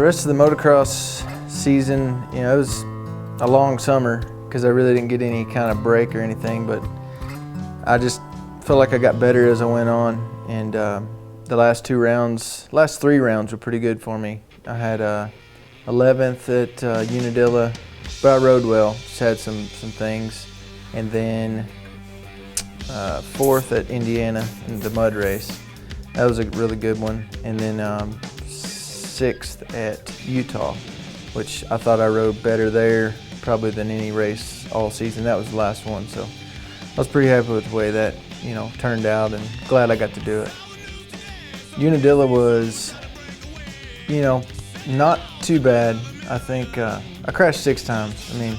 rest of the motocross season, you know, it was a long summer because I really didn't get any kind of break or anything, but I just felt like I got better as I went on, and the last three rounds were pretty good for me. I had 11th at Unadilla, but I rode well, just had some things, and then 4th at Indiana in the mud race. That was a really good one, and then 6th at Utah, which I thought I rode better there probably than any race all season. That was the last one, so I was pretty happy with the way that, you know, turned out, and glad I got to do it. Unadilla was, you know, not too bad. I think I crashed 6 times. I mean,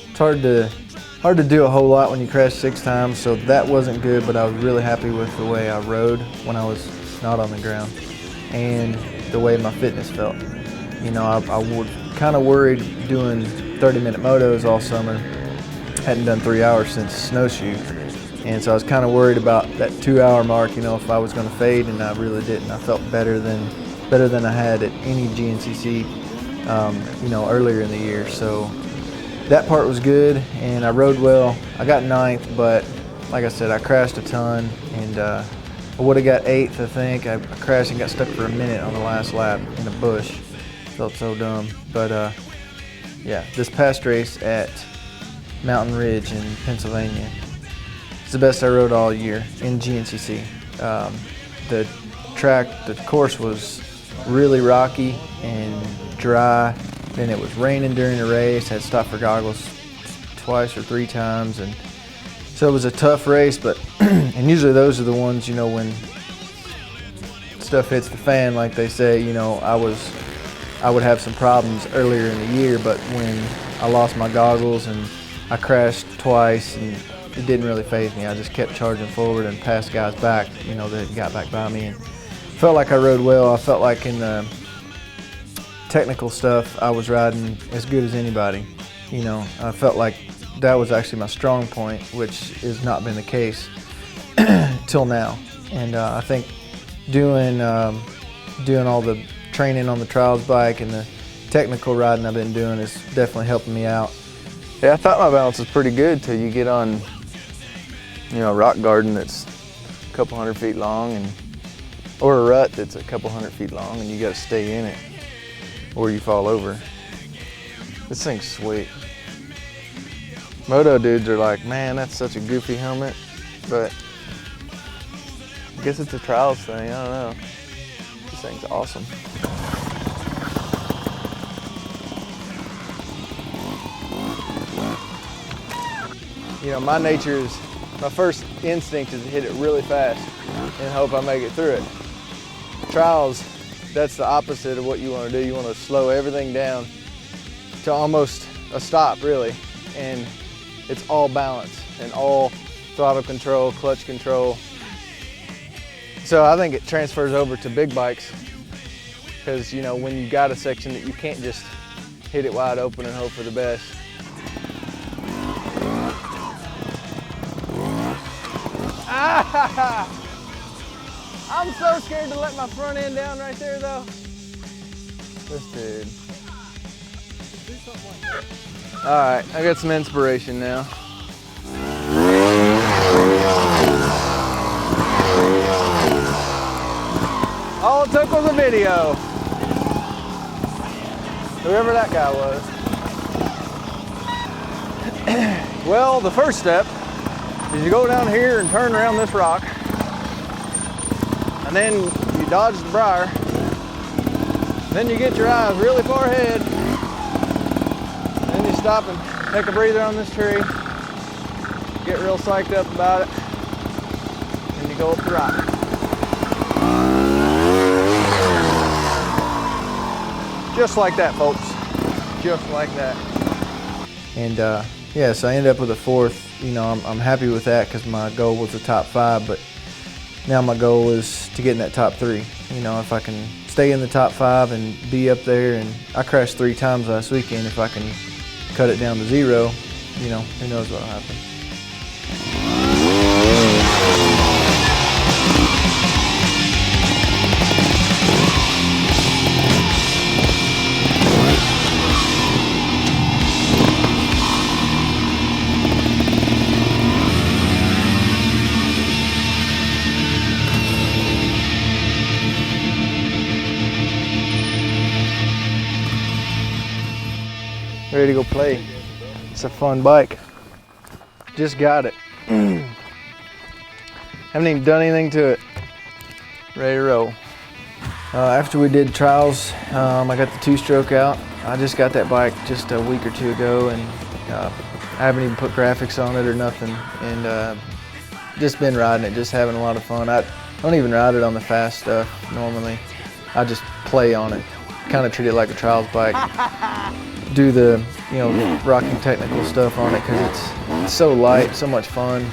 it's hard to do a whole lot when you crash 6 times, so that wasn't good, but I was really happy with the way I rode when I was not on the ground and the way my fitness felt. You know, I was kind of worried doing 30-minute motos all summer. Hadn't done 3 hours since snowshoe, and so I was kind of worried about that 2-hour mark, you know, if I was going to fade, and I really didn't. I felt better than I had at any GNCC, you know, earlier in the year. So that part was good, and I rode well. I got 9th, but like I said, I crashed a ton, and I would have got 8th, I think. I crashed and got stuck for a minute on the last lap in a bush. Felt so dumb. But yeah, this past race at Mountain Ridge in Pennsylvania, it's the best I rode all year in GNCC. The course was really rocky and dry. Then it was raining during the race. Had to stop for goggles twice or 3 times, and so it was a tough race. But and usually those are the ones, you know, when stuff hits the fan, like they say. You know, I would have some problems earlier in the year, but when I lost my goggles and I crashed twice, and it didn't really faze me. I just kept charging forward and passed guys back, you know, that got back by me, and felt like I rode well. I felt like in the technical stuff I was riding as good as anybody. You know, I felt like that was actually my strong point, which has not been the case till now. And I think doing all the training on the trials bike and the technical riding I've been doing is definitely helping me out. Yeah, I thought my balance was pretty good till you get on, you know, a rock garden that's a couple 100 feet long, or a rut that's a couple 100 feet long, and you got to stay in it or you fall over. This thing's sweet. Moto dudes are like, man, that's such a goofy helmet, but I guess it's a trials thing, I don't know. This thing's awesome. You know, my first instinct is to hit it really fast and hope I make it through it. Trials, that's the opposite of what you want to do. You want to slow everything down to almost a stop, really, and it's all balance and all throttle control, clutch control. So I think it transfers over to big bikes because, you know, when you got a section that you can't just hit it wide open and hope for the best. I'm so scared to let my front end down right there, though. This dude. All right, I got some inspiration now. All it took was a video. Whoever that guy was. Well, the first step is you go down here and turn around this rock, and then you dodge the briar, then you get your eyes really far ahead, then you stop and take a breather on this tree, get real psyched up about it, and you go up the rock. Just like that, folks, just like that. And yeah, so I ended up with a 4th. You know, I'm happy with that because my goal was the top 5, but now my goal is to get in that top 3. You know, if I can stay in the top 5 and be up there, and I crashed 3 times last weekend, if I can cut it down to 0, you know, who knows what'll happen. ready to go play. It's a fun bike. Just got it. Haven't even done anything to it. Ready to roll. After we did trials, I got the two-stroke out. I just got that bike just a week or two ago, and I haven't even put graphics on it or nothing. And just been riding it, just having a lot of fun. I don't even ride it on the fast stuff normally. I just play on it, kind of treat it like a trials bike. Do the, rocking technical stuff on it because it's so light, so much fun.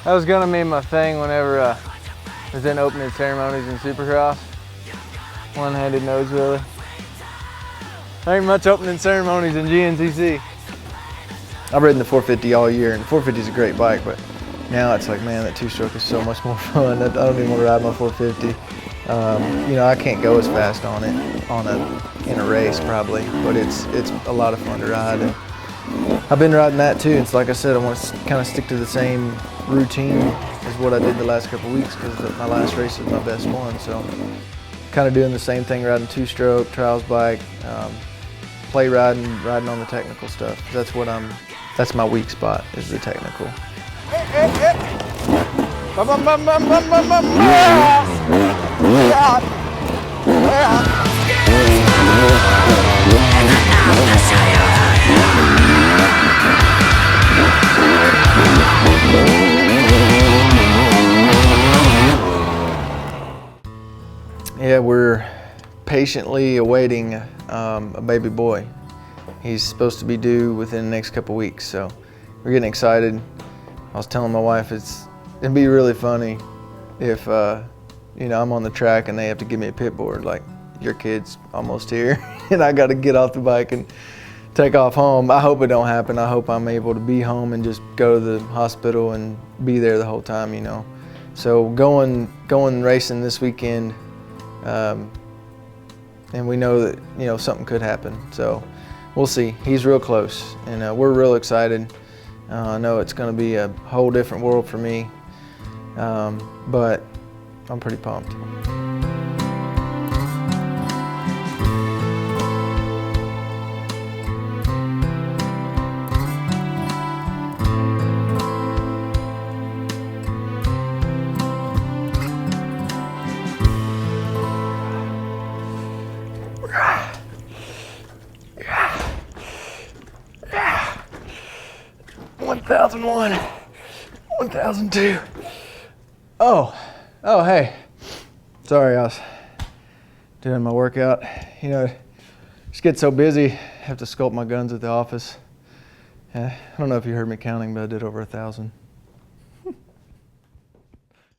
That was gonna be my thing whenever I was in opening ceremonies in Supercross. One-handed nose wheelie. There ain't much opening ceremonies in GNCC. I've ridden the 450 all year, and the 450 is a great bike, but now it's like, man, that two-stroke is so much more fun. I don't even want to ride my 450. I can't go as fast on it in a race probably, but it's a lot of fun to ride. And I've been riding that too. It's like I said, I want to kind of stick to the same routine as what I did the last couple of weeks because my last race was my best one. So kind of doing the same thing, riding two-stroke, trials bike, play riding on the technical stuff. That's my weak spot, is the technical. Yeah, we're patiently awaiting a baby boy. He's supposed to be due within the next couple weeks, so we're getting excited. I was telling my wife it'd be really funny if I'm on the track and they have to give me a pit board, like, your kid's almost here and I got to get off the bike and take off home. I hope it don't happen. I hope I'm able to be home and just go to the hospital and be there the whole time, So going racing this weekend, and we know that something could happen. So we'll see. He's real close, and we're real excited. I know it's going to be a whole different world for me, but I'm pretty pumped. Yeah. 1001, 1002. Oh, hey. Sorry, I was doing my workout. Just get so busy, I have to sculpt my guns at the office. I don't know if you heard me counting, but I did over 1,000.